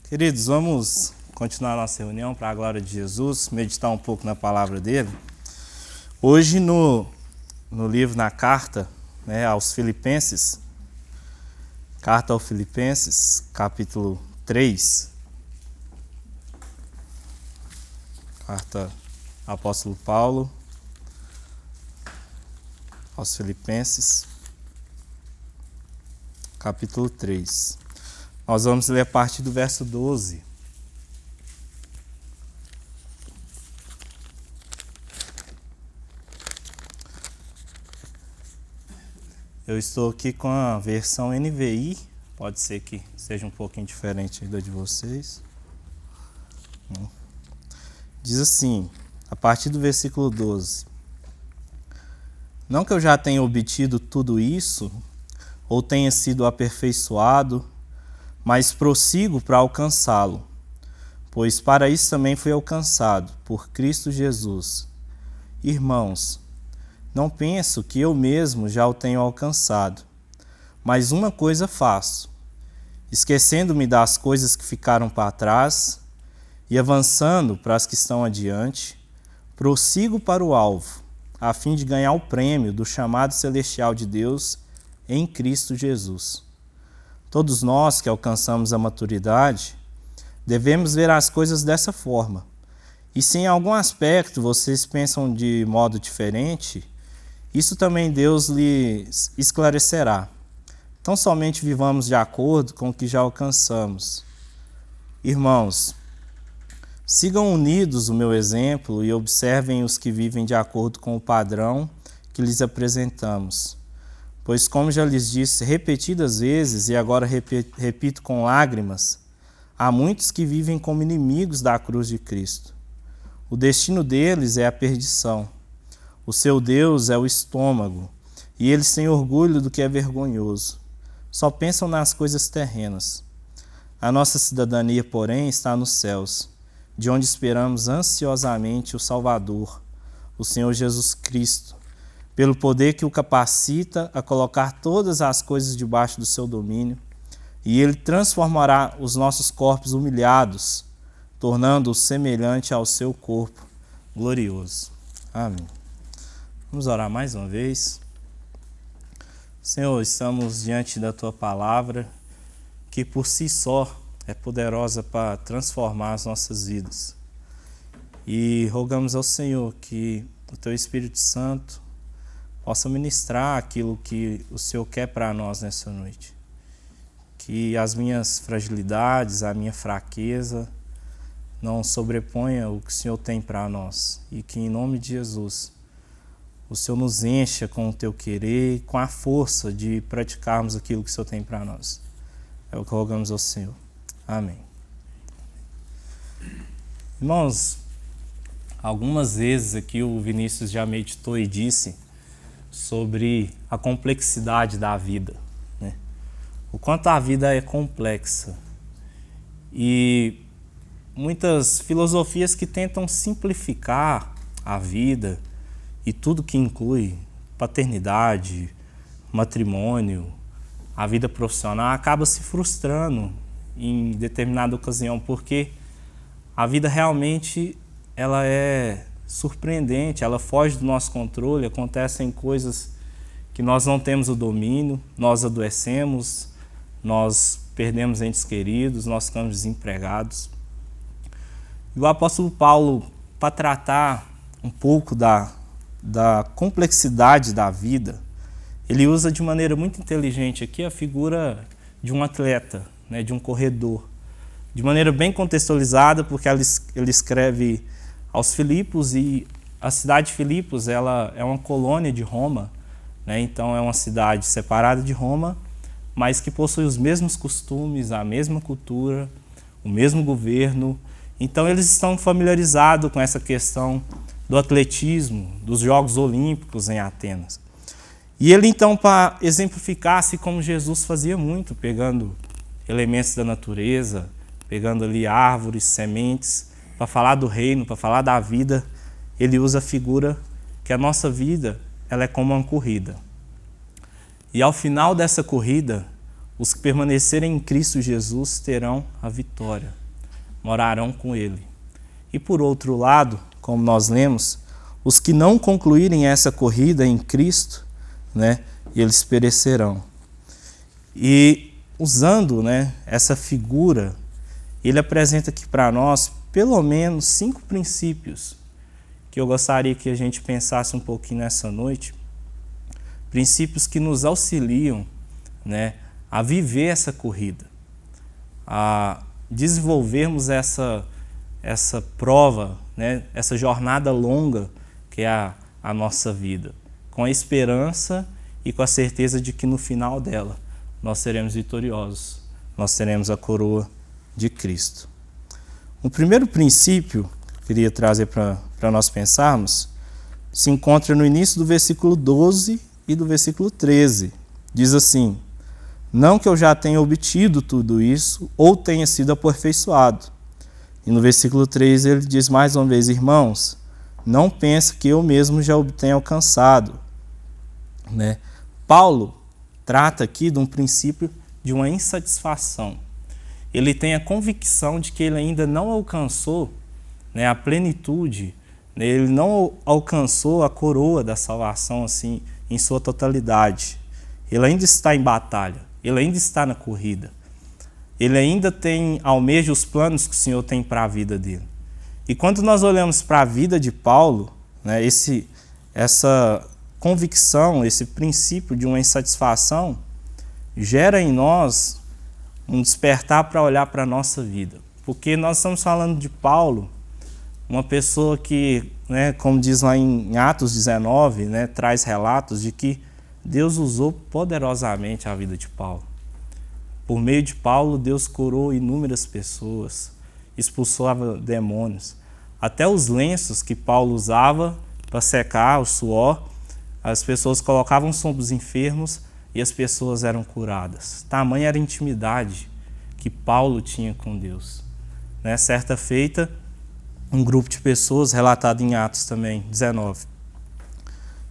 Queridos, vamos continuar a nossa reunião para a glória de Jesus, meditar um pouco na palavra dele. Hoje no livro, na carta aos Filipenses, carta aos Filipenses, capítulo 3, carta apóstolo Paulo aos Filipenses, capítulo 3. Nós vamos ler a partir do verso 12. Eu estou aqui com a versão NVI, pode ser que seja um pouquinho diferente da de vocês. Diz assim, a partir do versículo 12: Não que eu já tenha obtido tudo isso, ou tenha sido aperfeiçoado, mas prossigo para alcançá-lo, pois para isso também fui alcançado, por Cristo Jesus. Irmãos, não penso que eu mesmo já o tenho alcançado, mas uma coisa faço, esquecendo-me das coisas que ficaram para trás e avançando para as que estão adiante, prossigo para o alvo, a fim de ganhar o prêmio do chamado celestial de Deus em Cristo Jesus. Todos nós que alcançamos a maturidade devemos ver as coisas dessa forma. E se em algum aspecto vocês pensam de modo diferente, isso também Deus lhes esclarecerá. Então somente vivamos de acordo com o que já alcançamos. Irmãos, sigam unidos o meu exemplo e observem os que vivem de acordo com o padrão que lhes apresentamos. Pois, como já lhes disse repetidas vezes, e agora repito com lágrimas, há muitos que vivem como inimigos da cruz de Cristo. O destino deles é a perdição. O seu Deus é o estômago, e eles têm orgulho do que é vergonhoso. Só pensam nas coisas terrenas. A nossa cidadania, porém, está nos céus, de onde esperamos ansiosamente o Salvador, o Senhor Jesus Cristo, pelo poder que o capacita a colocar todas as coisas debaixo do seu domínio, e ele transformará os nossos corpos humilhados, tornando-os semelhante ao seu corpo glorioso. Amém. Vamos orar mais uma vez. Senhor, estamos diante da tua palavra, que por si só é poderosa para transformar as nossas vidas. E rogamos ao Senhor que o teu Espírito Santo possa ministrar aquilo que o Senhor quer para nós nessa noite. Que as minhas fragilidades, a minha fraqueza não sobreponha o que o Senhor tem para nós. E que em nome de Jesus o Senhor nos encha com o teu querer e com a força de praticarmos aquilo que o Senhor tem para nós. É o que rogamos ao Senhor. Amém. Irmãos, algumas vezes aqui o Vinícius já meditou e disse sobre a complexidade da vida, né? O quanto a vida é complexa. E muitas filosofias que tentam simplificar a vida e tudo que inclui paternidade, matrimônio, a vida profissional, acaba se frustrando em determinada ocasião, porque a vida realmente ela é surpreendente, ela foge do nosso controle, acontecem coisas que nós não temos o domínio, nós adoecemos, nós perdemos entes queridos, nós ficamos desempregados. E o apóstolo Paulo, para tratar um pouco da complexidade da vida, ele usa de maneira muito inteligente aqui a figura de um atleta, né, de um corredor, de maneira bem contextualizada, porque ele escreve aos Filipos, e a cidade de Filipos ela é uma colônia de Roma, né? Então é uma cidade separada de Roma, mas que possui os mesmos costumes, a mesma cultura, o mesmo governo. Então eles estão familiarizados com essa questão do atletismo, dos Jogos Olímpicos em Atenas. E ele então, para exemplificar, assim como Jesus fazia muito, pegando elementos da natureza, pegando ali árvores, sementes, para falar do reino, para falar da vida, ele usa a figura que a nossa vida ela é como uma corrida. E ao final dessa corrida, os que permanecerem em Cristo Jesus terão a vitória, morarão com Ele. E por outro lado, como nós lemos, os que não concluírem essa corrida em Cristo, né, eles perecerão. E usando, né, essa figura, ele apresenta aqui para nós pelo menos 5 princípios que eu gostaria que a gente pensasse um pouquinho nessa noite. Princípios que nos auxiliam, né, a viver essa corrida, a desenvolvermos essa prova, né, essa jornada longa que é a nossa vida, com a esperança e com a certeza de que no final dela nós seremos vitoriosos, nós teremos a coroa de Cristo. O primeiro princípio que eu queria trazer para nós pensarmos se encontra no início do versículo 12 e do versículo 13. Diz assim: não que eu já tenha obtido tudo isso ou tenha sido aperfeiçoado. E no versículo 13 ele diz mais uma vez: irmãos, não pense que eu mesmo já o tenha alcançado. Né? Paulo trata aqui de um princípio de uma insatisfação. Ele tem a convicção de que ele ainda não alcançou, né, a plenitude, né, ele não alcançou a coroa da salvação assim, em sua totalidade. Ele ainda está em batalha, ele ainda está na corrida. Ele ainda almeja os planos que o Senhor tem para a vida dele. E quando nós olhamos para a vida de Paulo, né, essa convicção, esse princípio de uma insatisfação, gera em nós um despertar para olhar para a nossa vida. Porque nós estamos falando de Paulo, uma pessoa que, né, como diz lá em Atos 19, né, traz relatos de que Deus usou poderosamente a vida de Paulo. Por meio de Paulo, Deus curou inúmeras pessoas, expulsou demônios. Até os lenços que Paulo usava para secar o suor, as pessoas colocavam sobre os enfermos e as pessoas eram curadas. Tamanha era a intimidade que Paulo tinha com Deus. Né? Certa feita, um grupo de pessoas, relatado em Atos também, 19,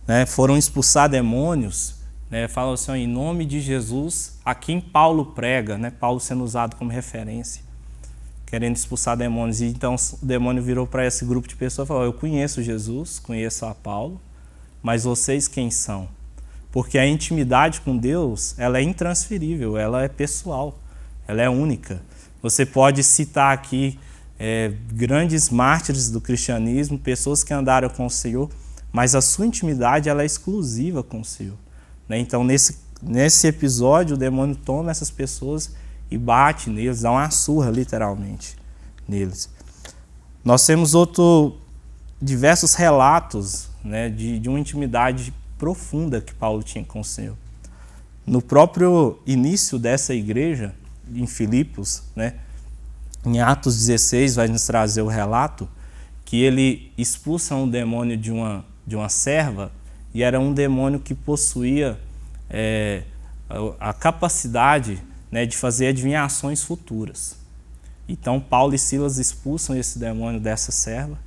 né, foram expulsar demônios, né, falam assim, em nome de Jesus, a quem Paulo prega, né, Paulo sendo usado como referência, querendo expulsar demônios. E então o demônio virou para esse grupo de pessoas e falou: eu conheço Jesus, conheço a Paulo, mas vocês quem são? Porque a intimidade com Deus, ela é intransferível, ela é pessoal, ela é única. Você pode citar aqui grandes mártires do cristianismo, pessoas que andaram com o Senhor, mas a sua intimidade ela é exclusiva com o Senhor. Né? Então, nesse episódio, o demônio toma essas pessoas e bate neles, dá uma surra, literalmente, neles. Nós temos diversos relatos, né, de uma intimidade profunda que Paulo tinha com o Senhor. No próprio início dessa igreja, em Filipos, né, em Atos 16, vai nos trazer o relato que ele expulsa um demônio de uma serva, e era um demônio que possuía a capacidade, né, de fazer adivinhações futuras. Então Paulo e Silas expulsam esse demônio dessa serva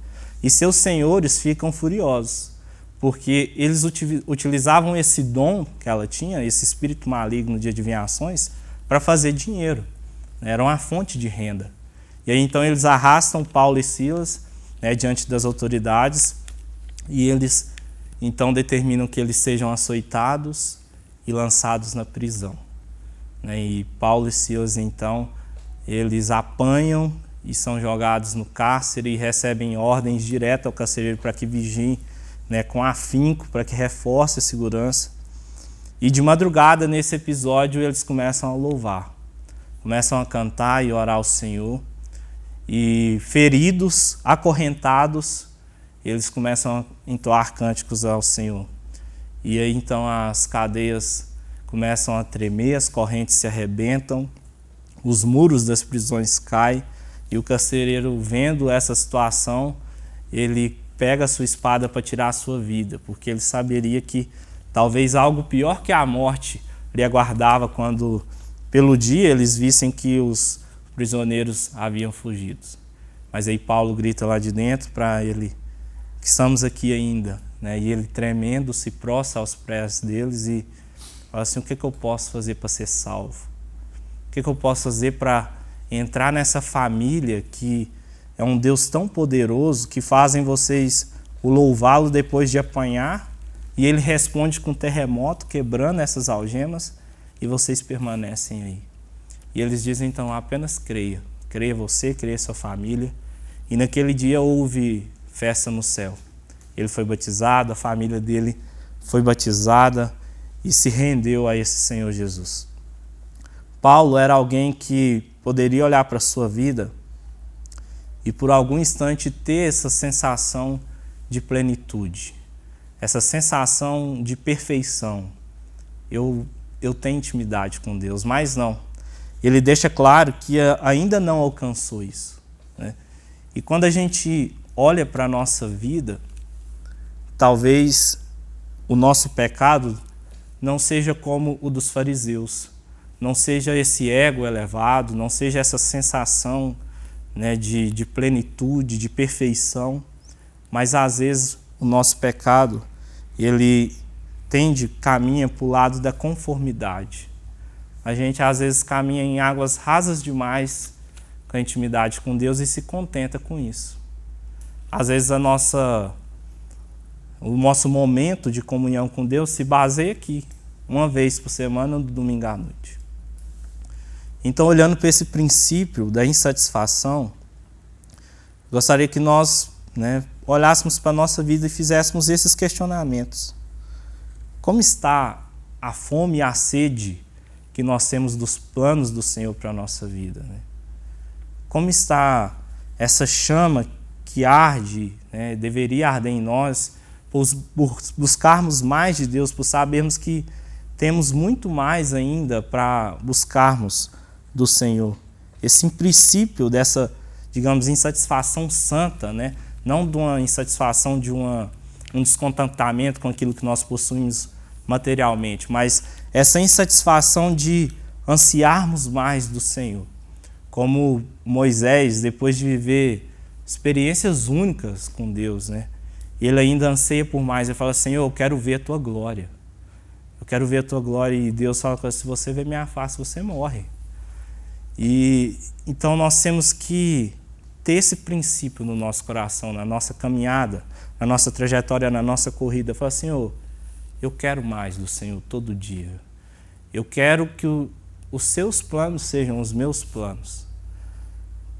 e seus senhores ficam furiosos, porque eles utilizavam esse dom que ela tinha, esse espírito maligno de adivinhações, para fazer dinheiro. Era uma fonte de renda. E aí então eles arrastam Paulo e Silas, né, diante das autoridades, e eles então determinam que eles sejam açoitados e lançados na prisão. E Paulo e Silas, então, eles apanham e são jogados no cárcere e recebem ordens direto ao carcereiro para que vigiem, né, com afinco, para que reforce a segurança. E de madrugada, nesse episódio, eles começam a louvar, começam a cantar e orar ao Senhor. E feridos, acorrentados, eles começam a entoar cânticos ao Senhor. E aí então as cadeias começam a tremer, as correntes se arrebentam, os muros das prisões caem, e o carcereiro, vendo essa situação, ele pega a sua espada para tirar a sua vida, porque ele saberia que talvez algo pior que a morte lhe aguardava quando, pelo dia, eles vissem que os prisioneiros haviam fugido. Mas aí Paulo grita lá de dentro para ele que estamos aqui ainda, né? E ele, tremendo, se prostra aos pés deles e fala assim: o que eu posso fazer para ser salvo? que eu posso fazer para entrar nessa família que é um Deus tão poderoso que fazem vocês o louvá-lo depois de apanhar e ele responde com terremoto, quebrando essas algemas e vocês permanecem aí. E eles dizem então, apenas creia. Creia você, creia sua família. E naquele dia houve festa no céu. Ele foi batizado, a família dele foi batizada e se rendeu a esse Senhor Jesus. Paulo era alguém que poderia olhar para a sua vida e por algum instante ter essa sensação de plenitude, essa sensação de perfeição. Eu tenho intimidade com Deus, mas não. Ele deixa claro que ainda não alcançou isso, né? E quando a gente olha para a nossa vida, talvez o nosso pecado não seja como o dos fariseus, não seja esse ego elevado, não seja essa sensação, né, de plenitude, de perfeição, mas às vezes o nosso pecado, ele caminha para o lado da conformidade. A gente às vezes caminha em águas rasas demais com a intimidade com Deus e se contenta com isso. Às vezes o nosso momento de comunhão com Deus se baseia aqui, uma vez por semana, no domingo à noite. Então, olhando para esse princípio da insatisfação, gostaria que nós, olhássemos para a nossa vida e fizéssemos esses questionamentos. Como está a fome e a sede que nós temos dos planos do Senhor para a nossa vida? Como está essa chama que arde, deveria arder em nós, por buscarmos mais de Deus, por sabermos que temos muito mais ainda para buscarmos do Senhor. Esse princípio dessa, digamos, insatisfação santa, não de uma insatisfação de um descontentamento com aquilo que nós possuímos materialmente, mas essa insatisfação de ansiarmos mais do Senhor. Como Moisés, depois de viver experiências únicas com Deus, ele ainda anseia por mais. Ele fala, Senhor, eu quero ver a tua glória. Eu quero ver a tua glória. E Deus fala, se você ver minha face, você morre. E então nós temos que ter esse princípio no nosso coração, na nossa caminhada, na nossa trajetória, na nossa corrida. Falar, Senhor, eu quero mais do Senhor todo dia. Eu quero que os seus planos sejam os meus planos.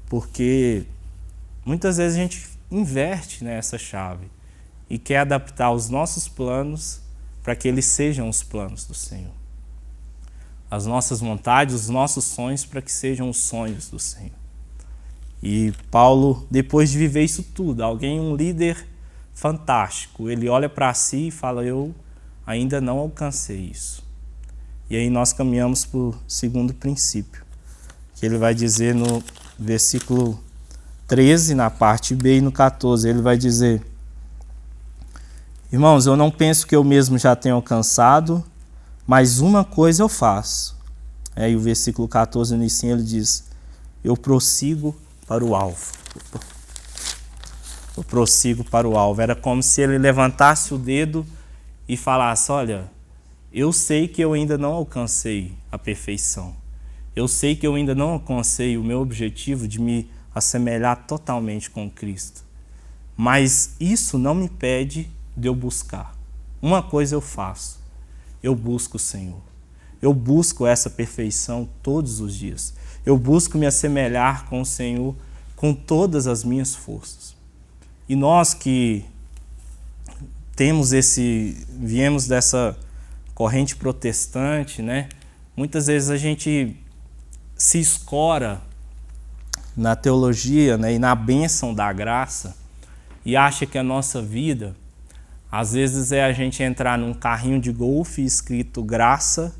Porque muitas vezes a gente inverte essa chave e quer adaptar os nossos planos para que eles sejam os planos do Senhor. As nossas vontades, os nossos sonhos, para que sejam os sonhos do Senhor. E Paulo, depois de viver isso tudo, um líder fantástico, ele olha para si e fala, eu ainda não alcancei isso. E aí nós caminhamos para o segundo princípio, que ele vai dizer no versículo 13, na parte B, e no 14, ele vai dizer, irmãos, eu não penso que eu mesmo já tenho alcançado, mas uma coisa eu faço. Aí o versículo 14, no início, ele diz, eu prossigo para o alvo. Eu prossigo para o alvo. Era como se ele levantasse o dedo e falasse, olha, eu sei que eu ainda não alcancei a perfeição. Eu sei que eu ainda não alcancei o meu objetivo de me assemelhar totalmente com Cristo. Mas isso não me impede de eu buscar. Uma coisa eu faço. Eu busco o Senhor. Eu busco essa perfeição todos os dias. Eu busco me assemelhar com o Senhor com todas as minhas forças. E nós que viemos dessa corrente protestante, muitas vezes a gente se escora na teologia, e na bênção da graça e acha que a nossa vida, às vezes, é a gente entrar num carrinho de golfe escrito graça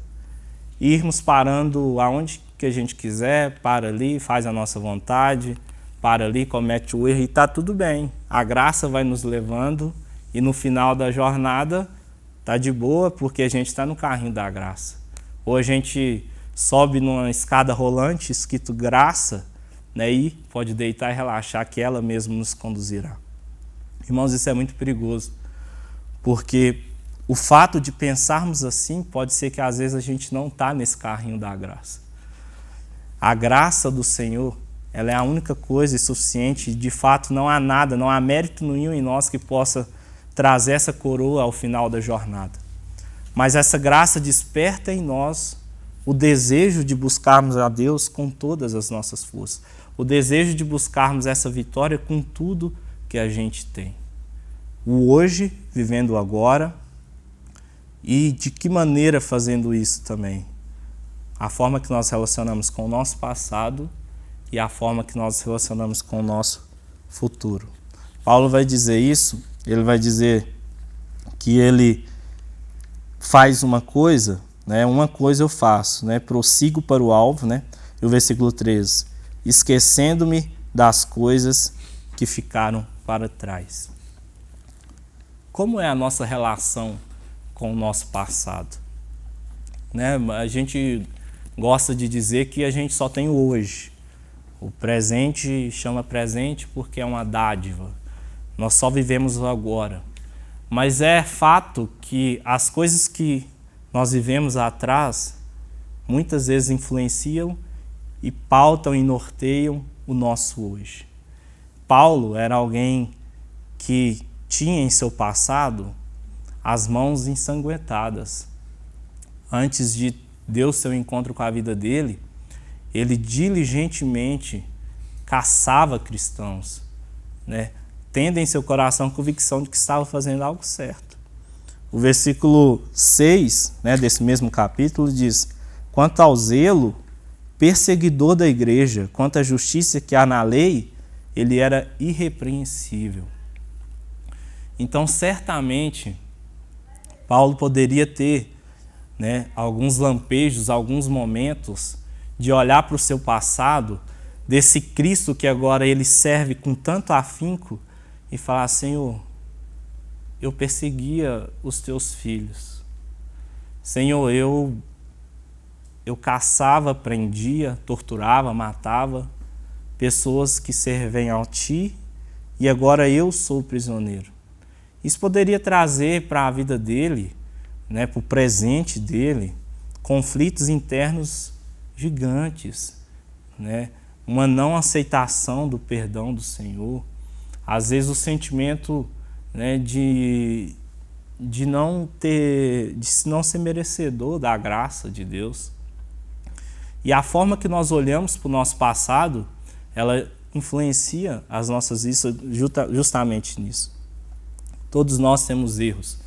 e irmos parando aonde que a gente quiser, para ali, faz a nossa vontade, para ali, comete o erro e está tudo bem. A graça vai nos levando e no final da jornada está de boa porque a gente está no carrinho da graça. Ou a gente sobe numa escada rolante escrito graça, e pode deitar e relaxar que ela mesma nos conduzirá. Irmãos, isso é muito perigoso, porque o fato de pensarmos assim pode ser que às vezes a gente não está nesse carrinho da graça. A graça do Senhor, ela é a única coisa e suficiente. De fato, não há nada, não há mérito nenhum em nós que possa trazer essa coroa ao final da jornada. Mas essa graça desperta em nós o desejo de buscarmos a Deus com todas as nossas forças. O desejo de buscarmos essa vitória com tudo que a gente tem. O hoje, vivendo o agora. E de que maneira fazendo isso também? A forma que nós relacionamos com o nosso passado e a forma que nós relacionamos com o nosso futuro. Paulo vai dizer isso, ele vai dizer que ele faz uma coisa, né? Uma coisa eu faço, né? Prossigo para o alvo, né? E o versículo 13, esquecendo-me das coisas que ficaram para trás. Como é a nossa relação com o nosso passado? Né? A gente gosta de dizer que a gente só tem o hoje. O presente chama presente porque é uma dádiva. Nós só vivemos o agora. Mas é fato que as coisas que nós vivemos atrás muitas vezes influenciam e pautam e norteiam o nosso hoje. Paulo era alguém que tinha em seu passado as mãos ensanguentadas. Antes de Deus seu encontro com a vida dele, ele diligentemente caçava cristãos, né? Tendo em seu coração a convicção de que estava fazendo algo certo. O versículo 6, né, desse mesmo capítulo diz: quanto ao zelo, perseguidor da igreja, quanto à justiça que há na lei, ele era irrepreensível. Então, certamente, Paulo poderia ter, né, alguns lampejos, alguns momentos de olhar para o seu passado, desse Cristo que agora ele serve com tanto afinco, e falar: Senhor, eu perseguia os teus filhos. Senhor, eu caçava, prendia, torturava, matava pessoas que servem a ti, e agora eu sou prisioneiro. Isso poderia trazer para a vida dele, né, para o presente dele, conflitos internos gigantes, né, uma não aceitação do perdão do Senhor, às vezes o sentimento, né, de não ser merecedor da graça de Deus. E a forma que nós olhamos para o nosso passado, ela influencia as nossas vidas justamente nisso. Todos nós temos erros.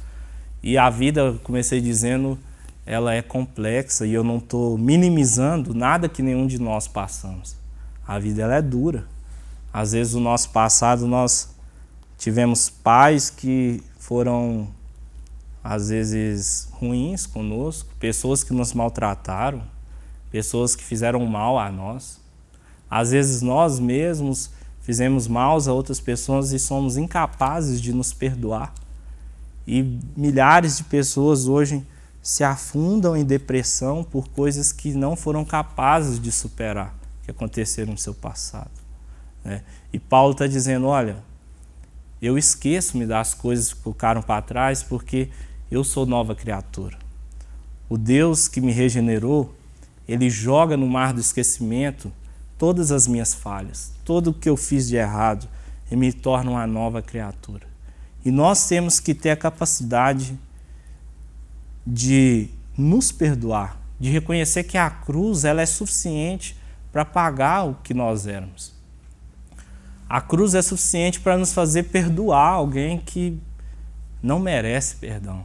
E a vida, comecei dizendo, ela é complexa, e eu não estou minimizando nada que nenhum de nós passamos. A vida ela é dura. Às vezes, no nosso passado, nós tivemos pais que foram, às vezes, ruins conosco, pessoas que nos maltrataram, pessoas que fizeram mal a nós. Às vezes, nós mesmos fizemos mal a outras pessoas e somos incapazes de nos perdoar. E milhares de pessoas hoje se afundam em depressão por coisas que não foram capazes de superar, que aconteceram no seu passado, né? E Paulo está dizendo: olha, eu esqueço-me das coisas que ficaram para trás porque eu sou nova criatura. O Deus que me regenerou, ele joga no mar do esquecimento todas as minhas falhas, tudo o que eu fiz de errado, e me torna uma nova criatura. E nós temos que ter a capacidade de nos perdoar, de reconhecer que a cruz ela é suficiente para pagar o que nós éramos. A cruz é suficiente para nos fazer perdoar alguém que não merece perdão.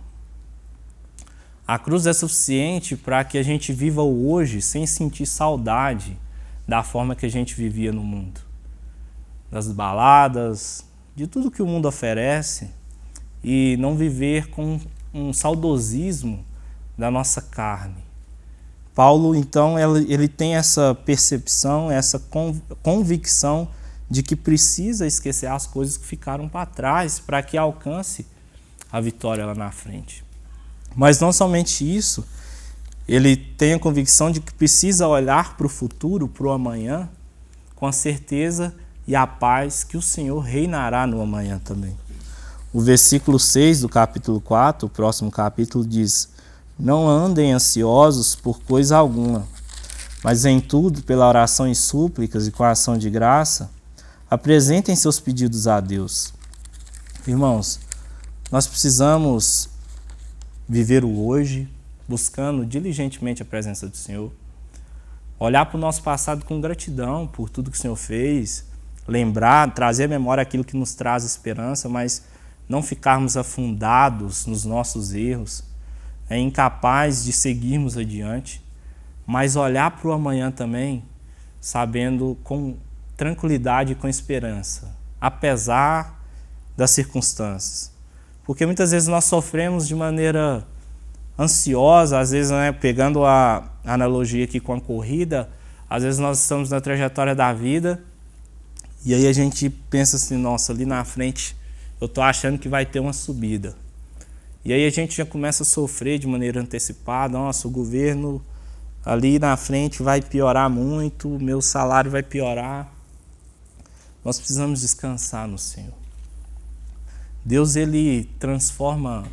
A cruz é suficiente para que a gente viva o hoje sem sentir saudade da forma que a gente vivia no mundo. Das baladas, de tudo que o mundo oferece, e não viver com um saudosismo da nossa carne. Paulo, então, ele tem essa percepção, essa convicção de que precisa esquecer as coisas que ficaram para trás para que alcance a vitória lá na frente. Mas não somente isso, ele tem a convicção de que precisa olhar para o futuro, para o amanhã, com a certeza e a paz que o Senhor reinará no amanhã também. O versículo 6 do capítulo 4, o próximo capítulo, diz: não andem ansiosos por coisa alguma, Mas em tudo, pela oração e súplicas e com a ação de graça, apresentem seus pedidos a Deus. Irmãos, nós precisamos viver o hoje, buscando diligentemente a presença do Senhor. Olhar para o nosso passado com gratidão por tudo que o Senhor fez, lembrar, trazer à memória aquilo que nos traz esperança, mas não ficarmos afundados nos nossos erros, incapazes de seguirmos adiante, mas olhar para o amanhã também, sabendo com tranquilidade e com esperança, apesar das circunstâncias. Porque muitas vezes nós sofremos de maneira ansiosa, às vezes, pegando a analogia aqui com a corrida, às vezes nós estamos na trajetória da vida e aí a gente pensa assim, nossa, ali na frente eu estou achando que vai ter uma subida. E aí a gente já começa a sofrer de maneira antecipada, nossa, o governo ali na frente vai piorar muito, o meu salário vai piorar. Nós precisamos descansar no Senhor. Deus, Ele transforma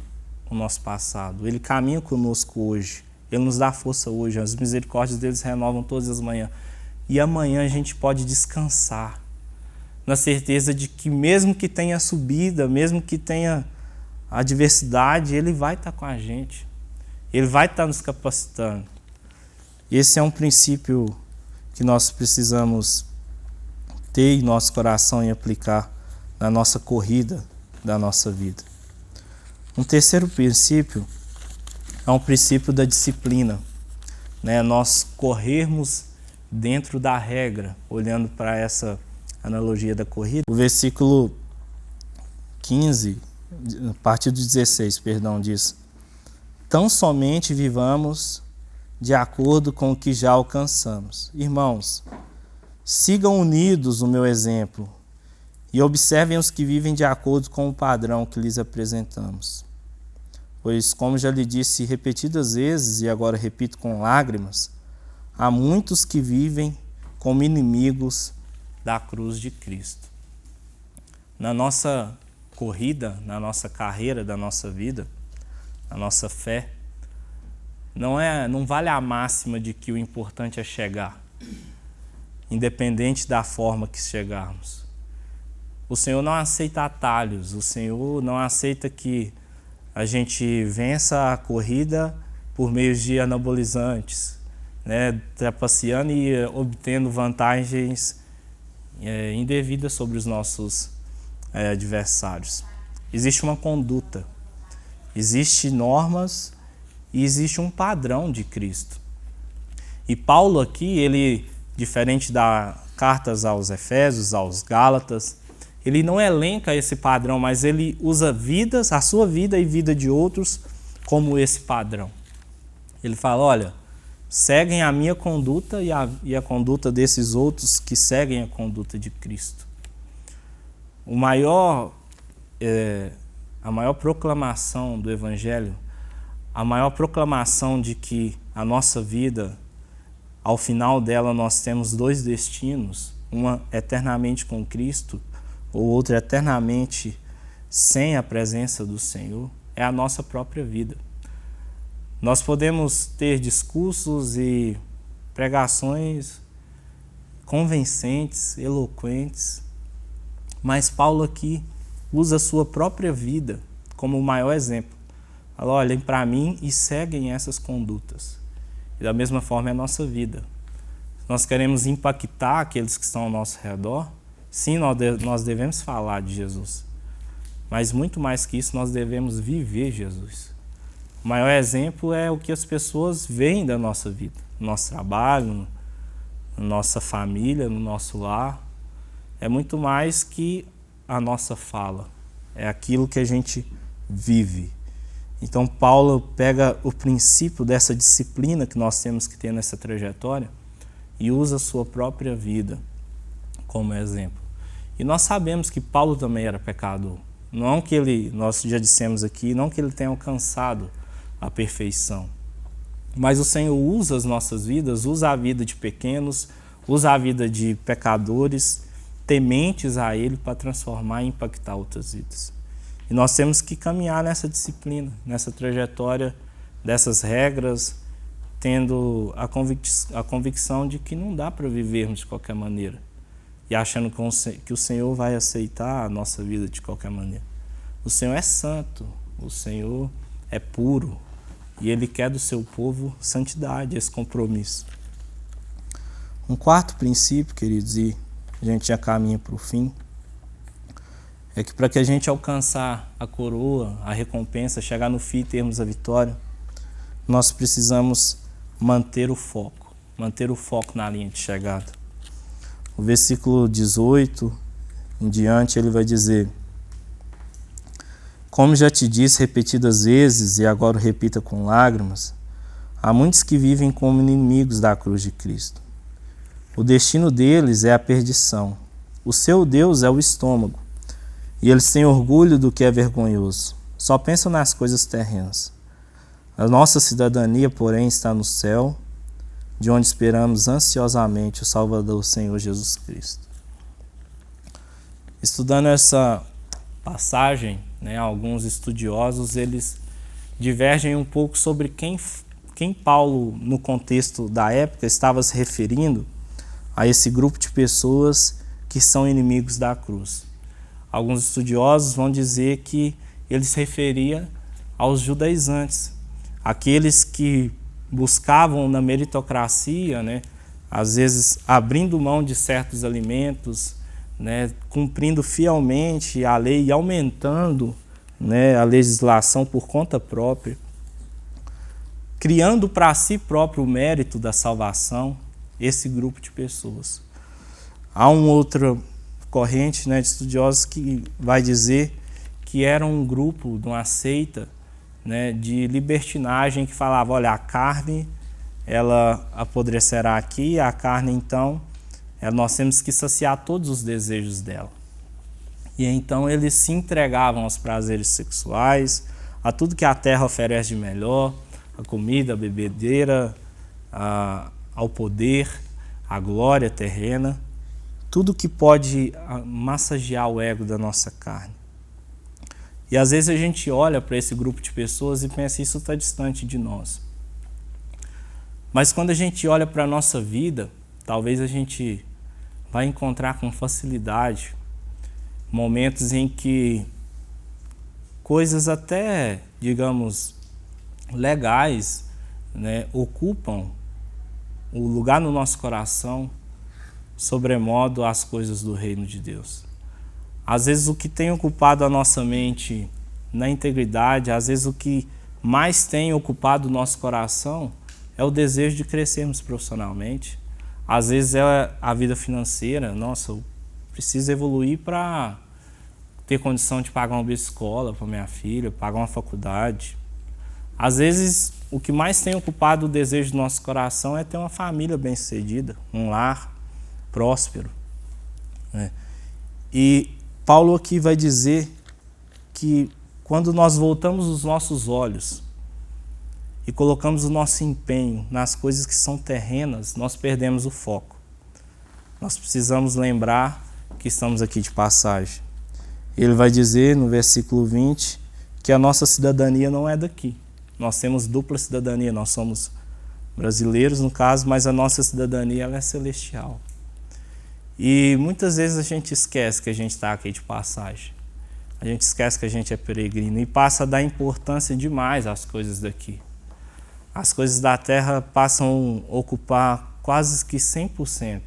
o nosso passado, Ele caminha conosco hoje, Ele nos dá força hoje, as misericórdias deles renovam todas as manhãs. E amanhã a gente pode descansar, na certeza de que mesmo que tenha subida, mesmo que tenha adversidade, Ele vai estar com a gente, Ele vai estar nos capacitando. Esse é um princípio que nós precisamos ter em nosso coração e aplicar na nossa corrida da nossa vida. Um terceiro princípio é um princípio da disciplina, nós corrermos dentro da regra, olhando para essa analogia da corrida. O versículo 15, a partir do 16, diz: tão somente vivamos de acordo com o que já alcançamos. Irmãos, sigam unidos o meu exemplo e observem os que vivem de acordo com o padrão que lhes apresentamos. Pois, como já lhe disse repetidas vezes, e agora repito com lágrimas, há muitos que vivem como inimigos da cruz de Cristo. Na nossa corrida, na nossa carreira da nossa vida, na nossa fé, não vale a máxima de que o importante é chegar, independente da forma que chegarmos. O Senhor não aceita atalhos, o Senhor não aceita que a gente vença a corrida por meio de anabolizantes, trapaceando e obtendo vantagens indevidas sobre os nossos adversários. Existe uma conduta, existem normas e existe um padrão de Cristo. E Paulo aqui, ele, diferente das cartas aos Efésios, aos Gálatas, ele não elenca esse padrão, mas ele usa a sua vida e vida de outros como esse padrão. Ele fala, olha, seguem a minha conduta e a conduta desses outros que seguem a conduta de Cristo. A maior proclamação do Evangelho, a maior proclamação de que a nossa vida, ao final dela, nós temos dois destinos, uma eternamente com Cristo, ou outra eternamente sem a presença do Senhor, é a nossa própria vida. Nós podemos ter discursos e pregações convincentes, eloquentes, mas Paulo aqui usa a sua própria vida como o maior exemplo. Fala, olhem para mim e seguem essas condutas. E da mesma forma é a nossa vida. Nós queremos impactar aqueles que estão ao nosso redor. Sim, nós devemos falar de Jesus, mas muito mais que isso, nós devemos viver Jesus. O maior exemplo é o que as pessoas veem da nossa vida, no nosso trabalho, na nossa família, no nosso lar. É muito mais que a nossa fala, é aquilo que a gente vive. Então Paulo pega o princípio dessa disciplina que nós temos que ter nessa trajetória e usa a sua própria vida como exemplo. E nós sabemos que Paulo também era pecador. Não que nós já dissemos aqui, não que ele tenha alcançado a perfeição. Mas o Senhor usa as nossas vidas, usa a vida de pequenos, usa a vida de pecadores, tementes a Ele para transformar e impactar outras vidas. E nós temos que caminhar nessa disciplina, nessa trajetória dessas regras, tendo a convicção de que não dá para vivermos de qualquer maneira e achando que o Senhor vai aceitar a nossa vida de qualquer maneira. O Senhor é santo, o Senhor é puro e Ele quer do seu povo santidade, esse compromisso. Um quarto princípio, queridos, e a gente já caminha para o fim, é que para que a gente alcançar a coroa, a recompensa, chegar no fim e termos a vitória, nós precisamos manter o foco na linha de chegada. O versículo 18 em diante, ele vai dizer: como já te disse repetidas vezes, e agora o repita com lágrimas, há muitos que vivem como inimigos da cruz de Cristo. O destino deles é a perdição. O seu Deus é o estômago. E eles têm orgulho do que é vergonhoso. Só pensam nas coisas terrenas. A nossa cidadania, porém, está no céu, de onde esperamos ansiosamente o Salvador, o Senhor Jesus Cristo. Estudando essa passagem, alguns estudiosos eles divergem um pouco sobre quem Paulo, no contexto da época, estava se referindo a esse grupo de pessoas que são inimigos da cruz. Alguns estudiosos vão dizer que ele se referia aos judaizantes, aqueles que buscavam na meritocracia, às vezes abrindo mão de certos alimentos, cumprindo fielmente a lei e aumentando a legislação por conta própria, criando para si próprio o mérito da salvação, esse grupo de pessoas. Há uma outra corrente de estudiosos que vai dizer que era um grupo, de uma seita de libertinagem que falava, olha, a carne ela apodrecerá aqui, a carne então nós temos que saciar todos os desejos dela. E então eles se entregavam aos prazeres sexuais, a tudo que a terra oferece de melhor, a comida, a bebedeira, ao poder, à glória terrena, tudo que pode massagear o ego da nossa carne. E às vezes a gente olha para esse grupo de pessoas e pensa, isso está distante de nós. Mas quando a gente olha para a nossa vida, talvez a gente vai encontrar com facilidade momentos em que coisas até, digamos, legais, ocupam o lugar no nosso coração, sobremodo as coisas do reino de Deus. Às vezes o que tem ocupado a nossa mente na integridade, às vezes o que mais tem ocupado o nosso coração é o desejo de crescermos profissionalmente. Às vezes é a vida financeira. Nossa, eu preciso evoluir para ter condição de pagar uma escola para minha filha, pagar uma faculdade. Às vezes o que mais tem ocupado o desejo do nosso coração é ter uma família bem-sucedida, um lar próspero. E Paulo aqui vai dizer que quando nós voltamos os nossos olhos e colocamos o nosso empenho nas coisas que são terrenas, nós perdemos o foco. Nós precisamos lembrar que estamos aqui de passagem. Ele vai dizer no versículo 20 que a nossa cidadania não é daqui. Nós temos dupla cidadania, nós somos brasileiros no caso, mas a nossa cidadania ela é celestial. E muitas vezes a gente esquece que a gente está aqui de passagem. A gente esquece que a gente é peregrino e passa a dar importância demais às coisas daqui. As coisas da terra passam a ocupar quase que 100%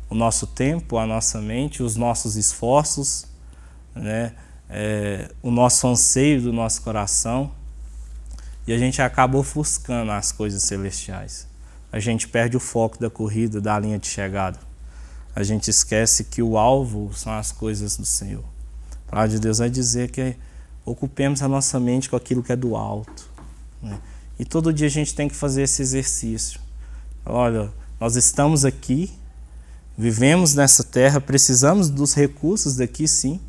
o nosso tempo, a nossa mente, os nossos esforços, o nosso anseio do nosso coração. E a gente acaba ofuscando as coisas celestiais. A gente perde o foco da corrida, da linha de chegada. A gente esquece que o alvo são as coisas do Senhor. A palavra de Deus vai dizer que ocupemos a nossa mente com aquilo que é do alto. E todo dia a gente tem que fazer esse exercício. Olha, nós estamos aqui, vivemos nessa terra, precisamos dos recursos daqui, sim.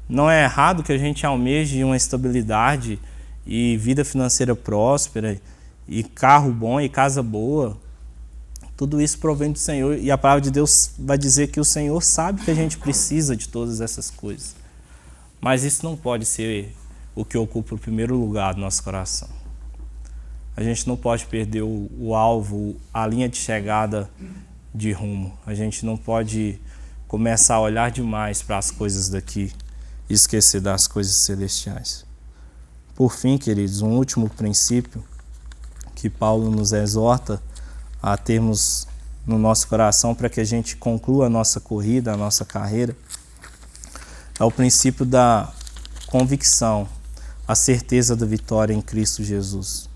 Não é errado que a gente almeje uma estabilidade e vida financeira próspera, e carro bom e casa boa. Tudo isso provém do Senhor, e a palavra de Deus vai dizer que o Senhor sabe que a gente precisa de todas essas coisas. Mas isso não pode ser o que ocupa o primeiro lugar do nosso coração. A gente não pode perder o alvo, a linha de chegada de rumo. A gente não pode começar a olhar demais para as coisas daqui e esquecer das coisas celestiais. Por fim, queridos, um último princípio que Paulo nos exorta a termos no nosso coração para que a gente conclua a nossa corrida, a nossa carreira, é o princípio da convicção, a certeza da vitória em Cristo Jesus.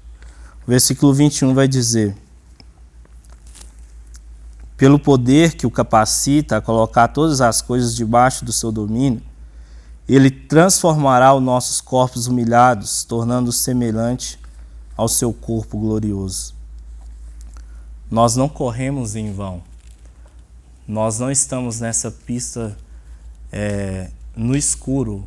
O versículo 21 vai dizer: pelo poder que o capacita a colocar todas as coisas debaixo do seu domínio, ele transformará os nossos corpos humilhados, tornando-os semelhante ao seu corpo glorioso. Nós não corremos em vão. Nós não estamos nessa pista no escuro,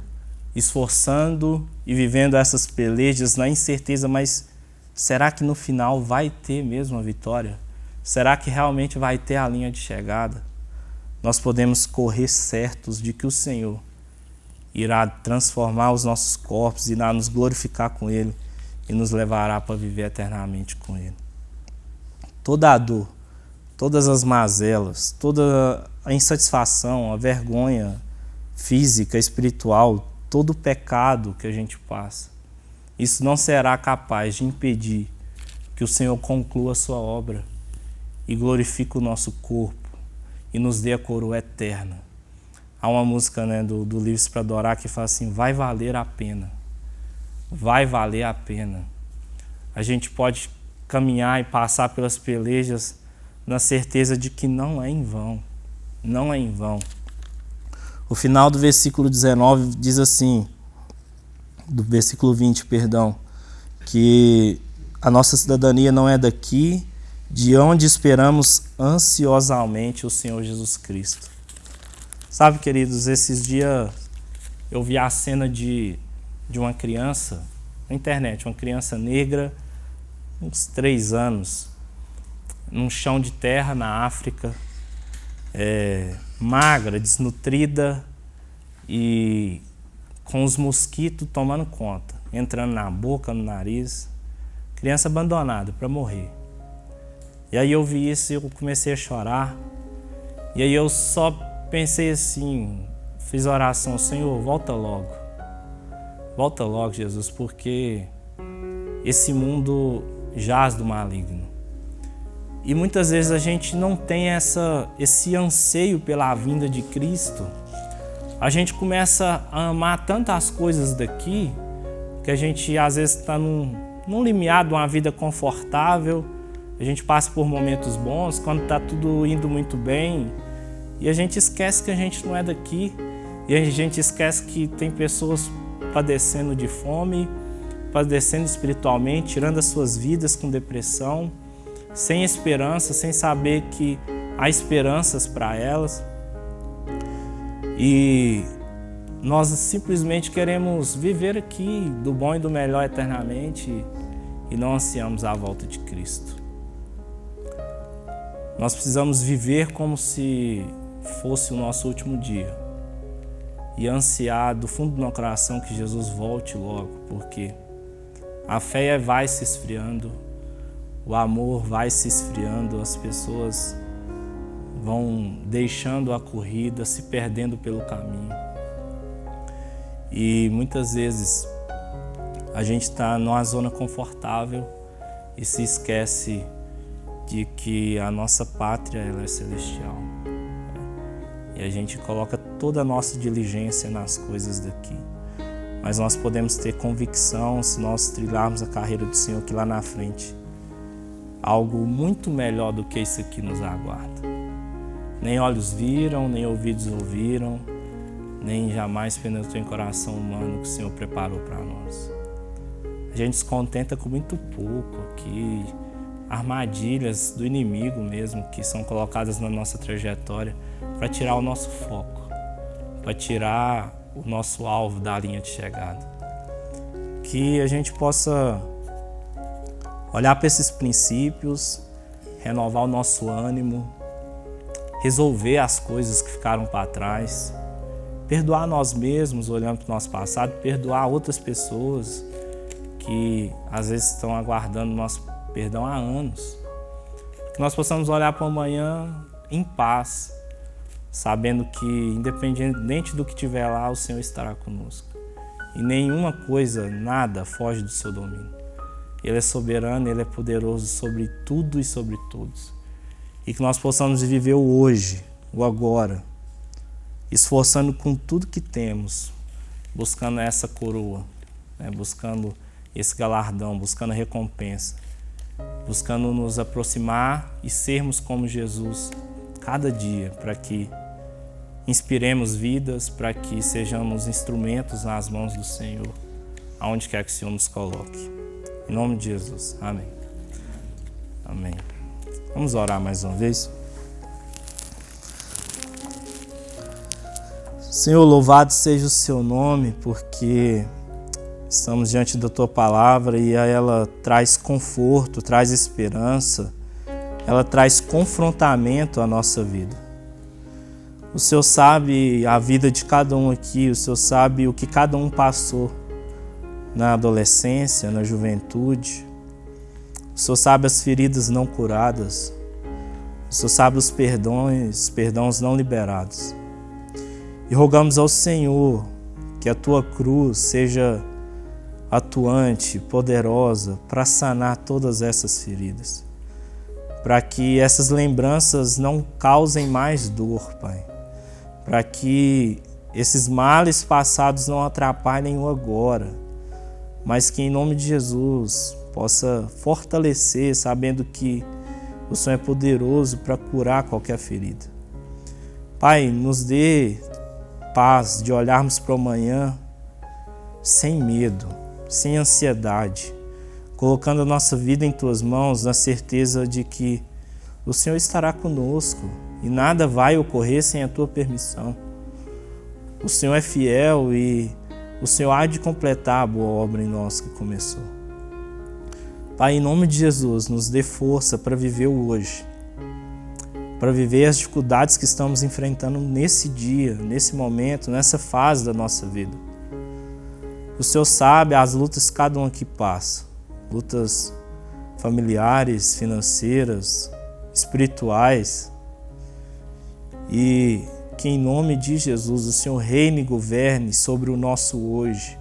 esforçando e vivendo essas pelejas na incerteza, mas será que no final vai ter mesmo a vitória? Será que realmente vai ter a linha de chegada? Nós podemos correr certos de que o Senhor irá transformar os nossos corpos, irá nos glorificar com Ele e nos levará para viver eternamente com Ele. Toda a dor, todas as mazelas, toda a insatisfação, a vergonha física, espiritual, todo o pecado que a gente passa, isso não será capaz de impedir que o Senhor conclua a sua obra e glorifique o nosso corpo e nos dê a coroa eterna. Há uma música do Livres para Adorar que fala assim: vai valer a pena, vai valer a pena. A gente pode caminhar e passar pelas pelejas na certeza de que não é em vão, não é em vão. O final do versículo 19 diz assim, do versículo 20, perdão, que a nossa cidadania não é daqui, de onde esperamos ansiosamente o Senhor Jesus Cristo. Sabe, queridos, esses dias eu vi a cena de uma criança na internet, uma criança negra, uns 3 anos, num chão de terra na África, magra, desnutrida e com os mosquitos tomando conta, entrando na boca, no nariz, criança abandonada para morrer. E aí eu vi isso e eu comecei a chorar, e aí eu só pensei assim, fiz a oração: Senhor, volta logo, Jesus, porque esse mundo jaz do maligno. E muitas vezes a gente não tem esse anseio pela vinda de Cristo. A gente começa a amar tantas coisas daqui, que a gente às vezes está num limiar de uma vida confortável, a gente passa por momentos bons, quando está tudo indo muito bem, e a gente esquece que a gente não é daqui, e a gente esquece que tem pessoas padecendo de fome, padecendo espiritualmente, tirando as suas vidas com depressão, sem esperança, sem saber que há esperanças para elas. E nós simplesmente queremos viver aqui do bom e do melhor eternamente e não ansiamos a volta de Cristo. Nós precisamos viver como se fosse o nosso último dia e ansiar do fundo do meu coração que Jesus volte logo, porque a fé vai se esfriando, o amor vai se esfriando, as pessoas vão deixando a corrida, se perdendo pelo caminho. E muitas vezes a gente está numa zona confortável e se esquece de que a nossa pátria ela é celestial. E a gente coloca toda a nossa diligência nas coisas daqui. Mas nós podemos ter convicção, se nós trilharmos a carreira do Senhor, que lá na frente algo muito melhor do que isso aqui nos aguarda. Nem olhos viram, nem ouvidos ouviram, nem jamais penetrou em coração humano que o Senhor preparou para nós. A gente se contenta com muito pouco aqui, armadilhas do inimigo mesmo que são colocadas na nossa trajetória para tirar o nosso foco, para tirar o nosso alvo da linha de chegada. Que a gente possa olhar para esses princípios, renovar o nosso ânimo, resolver as coisas que ficaram para trás, perdoar nós mesmos olhando para o nosso passado, perdoar outras pessoas que às vezes estão aguardando nosso perdão há anos. Que nós possamos olhar para o amanhã em paz, sabendo que, independente do que tiver lá, o Senhor estará conosco. E nenhuma coisa, nada, foge do seu domínio. Ele é soberano, Ele é poderoso sobre tudo e sobre todos. E que nós possamos viver o hoje, o agora, esforçando com tudo que temos, buscando essa coroa, né? Buscando esse galardão, buscando a recompensa, buscando nos aproximar e sermos como Jesus cada dia, para que inspiremos vidas, para que sejamos instrumentos nas mãos do Senhor, aonde quer que o Senhor nos coloque. Em nome de Jesus. Amém. Amém. Vamos orar mais uma vez. Senhor, louvado seja o seu nome, porque estamos diante da tua palavra e ela traz conforto, traz esperança, ela traz confrontamento à nossa vida. O Senhor sabe a vida de cada um aqui, o Senhor sabe o que cada um passou na adolescência, na juventude. O Senhor sabe as feridas não curadas. O Senhor sabe os perdões não liberados. E rogamos ao Senhor que a tua cruz seja atuante, poderosa, para sanar todas essas feridas. Para que essas lembranças não causem mais dor, Pai. Para que esses males passados não atrapalhem o agora, mas que em nome de Jesus possa fortalecer, sabendo que o Senhor é poderoso para curar qualquer ferida. Pai, nos dê paz de olharmos para o amanhã sem medo, sem ansiedade, colocando a nossa vida em Tuas mãos, na certeza de que o Senhor estará conosco e nada vai ocorrer sem a Tua permissão. O Senhor é fiel e o Senhor há de completar a boa obra em nós que começou. Pai, em nome de Jesus, nos dê força para viver o hoje, para viver as dificuldades que estamos enfrentando nesse dia, nesse momento, nessa fase da nossa vida. O Senhor sabe as lutas que cada um aqui passa, lutas familiares, financeiras, espirituais, e que em nome de Jesus o Senhor reine e governe sobre o nosso hoje.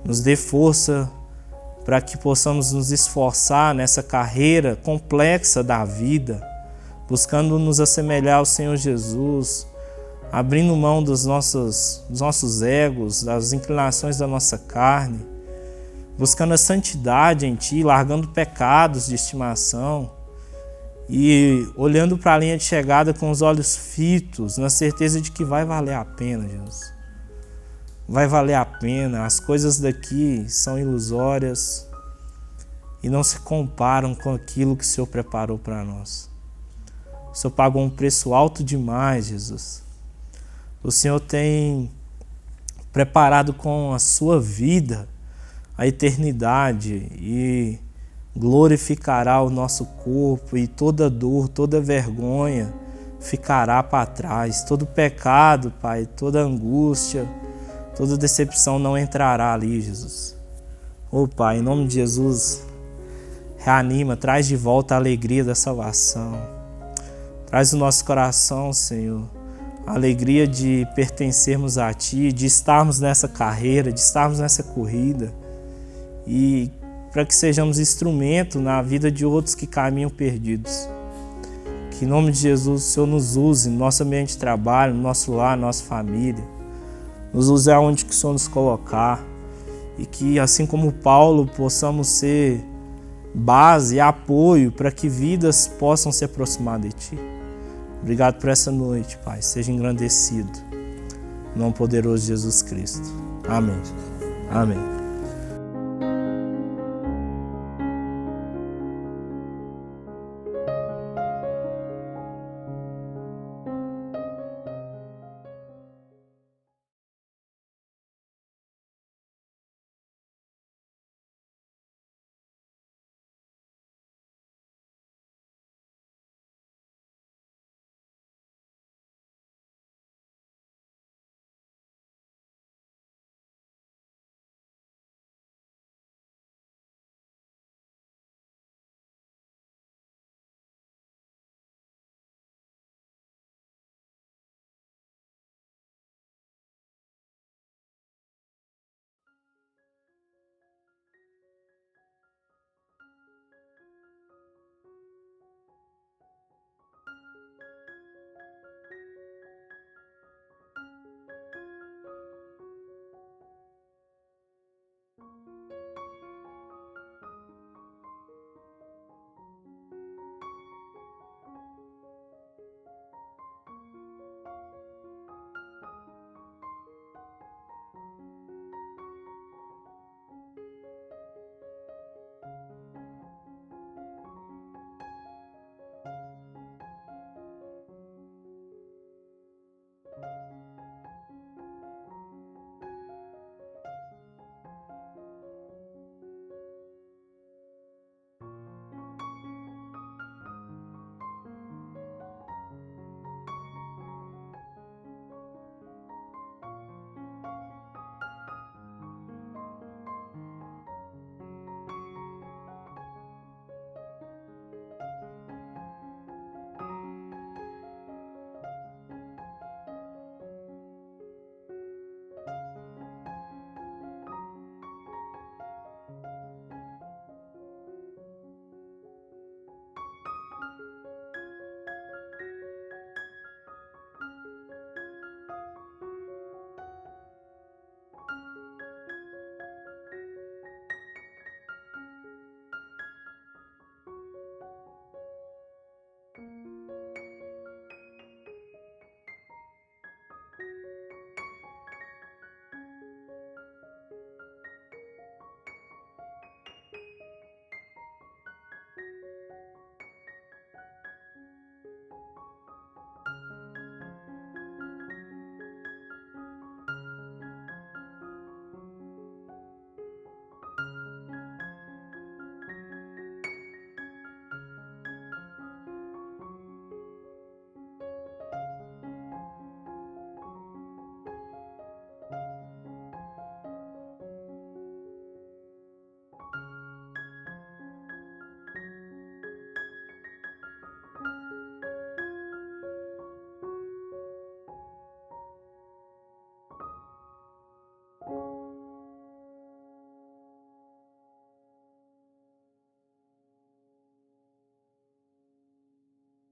Nos dê força para que possamos nos esforçar nessa carreira complexa da vida, buscando nos assemelhar ao Senhor Jesus, abrindo mão dos nossos egos, das inclinações da nossa carne, buscando a santidade em Ti, largando pecados de estimação e olhando para a linha de chegada com os olhos fitos, na certeza de que vai valer a pena, Jesus. Vai valer a pena. As coisas daqui são ilusórias e não se comparam com aquilo que o Senhor preparou para nós. O Senhor pagou um preço alto demais, Jesus. O Senhor tem preparado com a sua vida a eternidade e glorificará o nosso corpo, e toda dor, toda vergonha ficará para trás. Todo pecado, Pai, toda angústia, toda decepção não entrará ali, Jesus. Oh, Pai, em nome de Jesus, reanima, traz de volta a alegria da salvação. Traz no nosso coração, Senhor, a alegria de pertencermos a Ti, de estarmos nessa carreira, de estarmos nessa corrida, e para que sejamos instrumento na vida de outros que caminham perdidos. Que em nome de Jesus o Senhor nos use no nosso ambiente de trabalho, no nosso lar, na nossa família. Nos use aonde que o Senhor nos colocar. E que, assim como Paulo, possamos ser base e apoio para que vidas possam se aproximar de Ti. Obrigado por essa noite, Pai. Seja engrandecido. Em nome poderoso de Jesus Cristo. Amém. Amém.